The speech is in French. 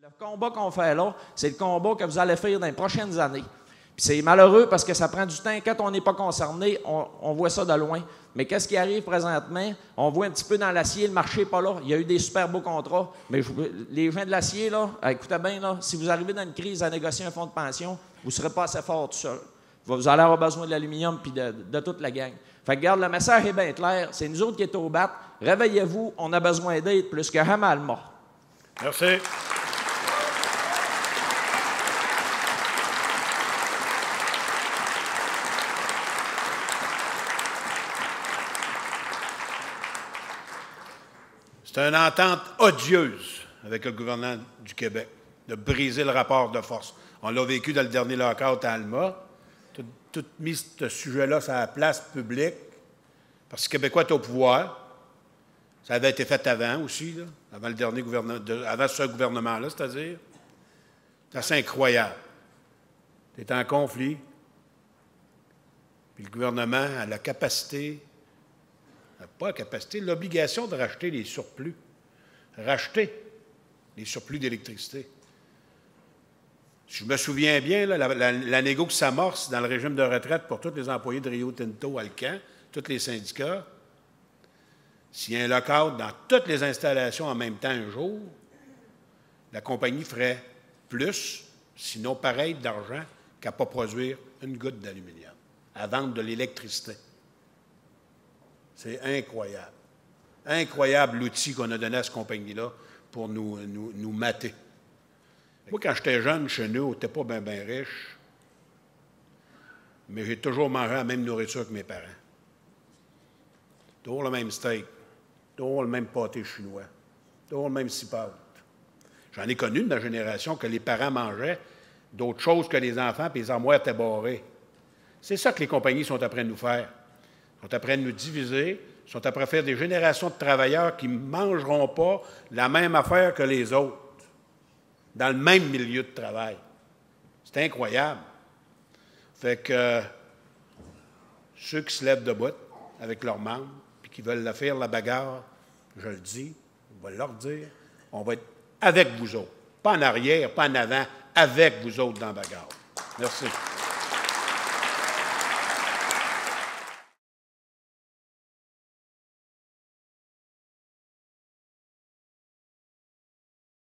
Le combat qu'on fait là, c'est le combat que vous allez faire dans les prochaines années. Puis c'est malheureux parce que ça prend du temps. Quand on n'est pas concerné, on voit ça de loin. Mais qu'est-ce qui arrive présentement? On voit un petit peu dans l'acier, le marché n'est pas là. Il y a eu des super beaux contrats. Mais les gens de l'acier, là, écoutez bien, là, si vous arrivez dans une crise à négocier un fonds de pension, vous ne serez pas assez fort tout seul. Vous allez avoir besoin de l'aluminium et de toute la gang. Fait que, regarde, le message est bien clair. C'est nous autres qui sommes au bat. Réveillez-vous, on a besoin d'aide plus que jamais le mort. Merci. C'est une entente odieuse avec le gouvernement du Québec de briser le rapport de force. On l'a vécu dans le dernier lockout à Alma. Tout mis ce sujet-là sur la place publique parce que le Québécois est au pouvoir. Ça avait été fait avant aussi, là, avant le dernier gouvernement, avant ce gouvernement-là, c'est-à-dire. C'est assez incroyable. Tu es en conflit, puis le gouvernement a la capacité, pas la capacité, l'obligation de racheter les surplus. Racheter les surplus d'électricité. Je me souviens bien, là, la négo qui s'amorce dans le régime de retraite pour tous les employés de Rio Tinto, Alcan, tous les syndicats, s'il y a un lockout dans toutes les installations en même temps un jour, la compagnie ferait plus, sinon pareil d'argent, qu'à ne pas produire une goutte d'aluminium, à vendre de l'électricité. C'est incroyable. Incroyable l'outil qu'on a donné à cette compagnie-là pour nous mater. Moi, quand j'étais jeune, chez nous, on n'était pas bien riche, mais j'ai toujours mangé la même nourriture que mes parents. Toujours le même steak, toujours le même pâté chinois, toujours le même cipote. J'en ai connu de ma génération que les parents mangeaient d'autres choses que les enfants, puis les armoires étaient barrées. C'est ça que les compagnies sont après de nous faire. Ils sont après de nous diviser, ils sont après de faire des générations de travailleurs qui ne mangeront pas la même affaire que les autres, dans le même milieu de travail. C'est incroyable. Fait que ceux qui se lèvent debout avec leurs membres, puis qui veulent faire la bagarre, je le dis, on va leur dire, on va être avec vous autres. Pas en arrière, pas en avant, avec vous autres dans la bagarre. Merci.